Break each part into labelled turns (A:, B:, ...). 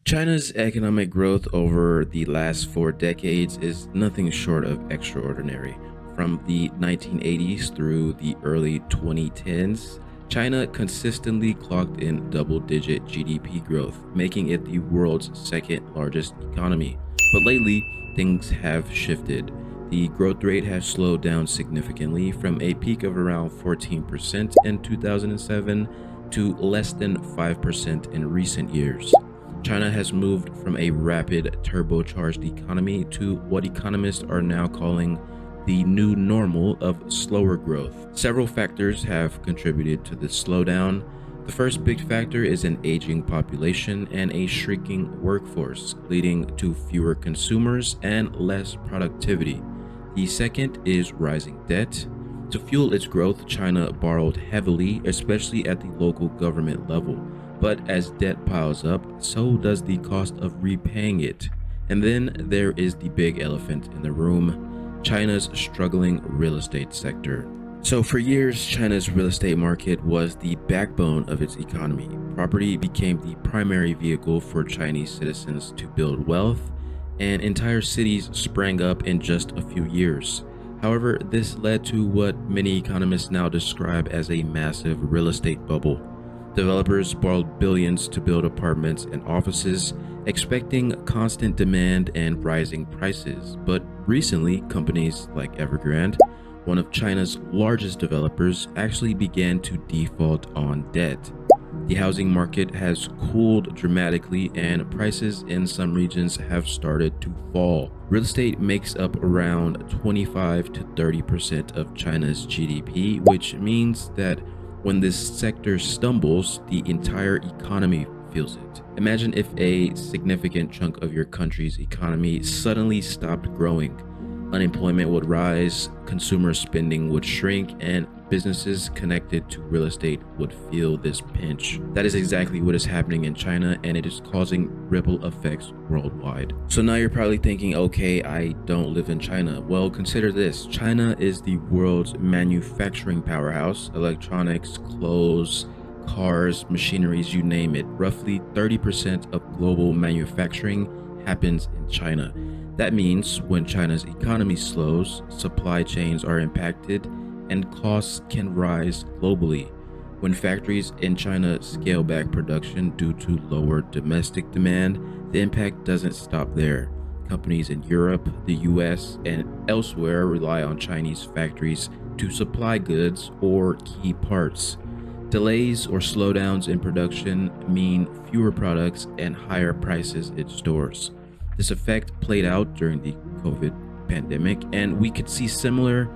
A: China's economic growth over the last 4 decades is nothing short of extraordinary. From the 1980s through the early 2010s, China consistently clocked in double-digit GDP growth, making it the world's second largest economy. But lately, things have shifted. The growth rate has slowed down significantly from a peak of around 14% in 2007 to less than 5% in recent years. China has moved from a rapid, turbocharged economy to what economists are now calling the new normal of slower growth. Several factors have contributed to this slowdown. The first big factor is an aging population and a shrinking workforce, leading to fewer consumers and less productivity. The second is rising debt. To fuel its growth, China borrowed heavily, especially at the local government level. But as debt piles up, so does the cost of repaying it. And then there is the big elephant in the room, China's struggling real estate sector. So for years, China's real estate market was the backbone of its economy. Property became the primary vehicle for Chinese citizens to build wealth, and entire cities sprang up in just a few years. However, this led to what many economists now describe as a massive real estate bubble. Developers borrowed billions to build apartments and offices, expecting constant demand and rising prices. But recently, companies like Evergrande, one of China's largest developers, actually began to default on debt. The housing market has cooled dramatically and prices in some regions have started to fall. Real estate makes up around 25 to 30% of China's GDP, which means that when this sector stumbles, the entire economy feels it. Imagine if a significant chunk of your country's economy suddenly stopped growing. Unemployment would rise, consumer spending would shrink, and businesses connected to real estate would feel this pinch. That is exactly what is happening in China, and it is causing ripple effects worldwide. So now you're probably thinking, okay, I don't live in China. Well, consider this. China is the world's manufacturing powerhouse. Electronics, clothes, cars, machineries, you name it. Roughly 30% of global manufacturing happens in China. That means when China's economy slows, supply chains are impacted and costs can rise globally. When factories in China scale back production due to lower domestic demand, the impact doesn't stop there. Companies in Europe, the US, and elsewhere rely on Chinese factories to supply goods or key parts. Delays or slowdowns in production mean fewer products and higher prices in stores. This effect played out during the COVID pandemic, and we could see similar,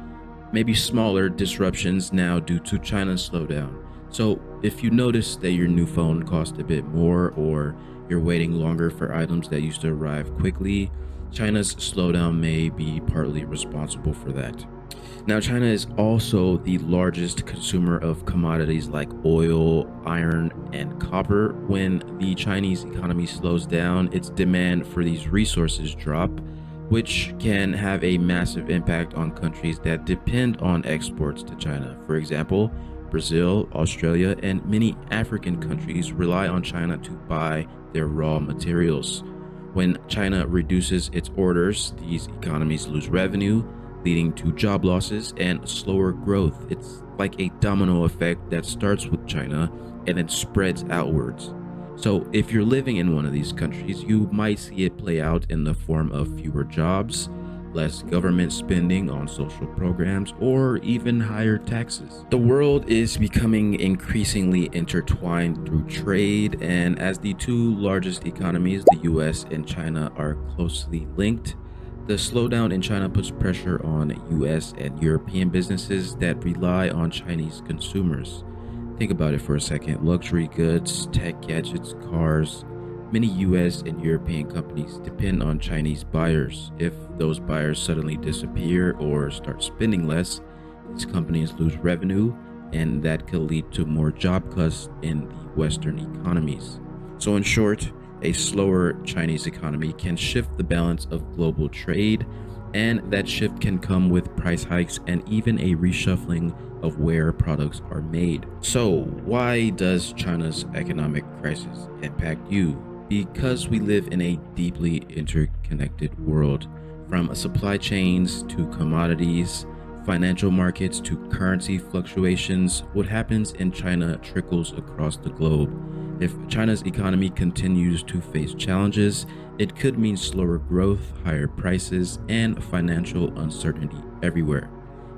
A: maybe smaller disruptions now due to China's slowdown. So if you notice that your new phone cost a bit more or you're waiting longer for items that used to arrive quickly, China's slowdown may be partly responsible for that. Now, China is also the largest consumer of commodities like oil, iron, and copper. When the Chinese economy slows down, its demand for these resources drop, which can have a massive impact on countries that depend on exports to China. For example, Brazil, Australia, and many African countries rely on China to buy their raw materials. When China reduces its orders, these economies lose revenue, leading to job losses and slower growth. It's like a domino effect that starts with China and then spreads outwards. So if you're living in one of these countries, you might see it play out in the form of fewer jobs, less government spending on social programs, or even higher taxes. The world is becoming increasingly intertwined through trade, and as the two largest economies, the US and China, are closely linked, the slowdown in China puts pressure on US and European businesses that rely on Chinese consumers. Think about it for a second. Luxury goods, tech gadgets, cars. Many US and European companies depend on Chinese buyers. If those buyers suddenly disappear or start spending less, these companies lose revenue, and that could lead to more job cuts in the Western economies. So in short, a slower Chinese economy can shift the balance of global trade, and that shift can come with price hikes and even a reshuffling of where products are made. So why does China's economic crisis impact you? Because we live in a deeply interconnected world, from supply chains to commodities, financial markets to currency fluctuations, what happens in China trickles across the globe. If China's economy continues to face challenges, it could mean slower growth, higher prices, and financial uncertainty everywhere.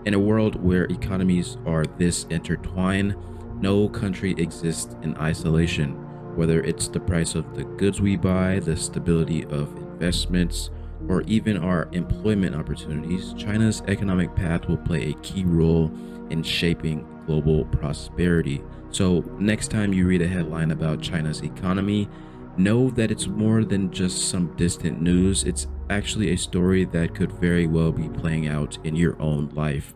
A: In a world where economies are this intertwined, no country exists in isolation. Whether it's the price of the goods we buy, the stability of investments, or even our employment opportunities, China's economic path will play a key role in shaping global prosperity. So, next time you read a headline about China's economy, know that it's more than just some distant news. It's actually a story that could very well be playing out in your own life.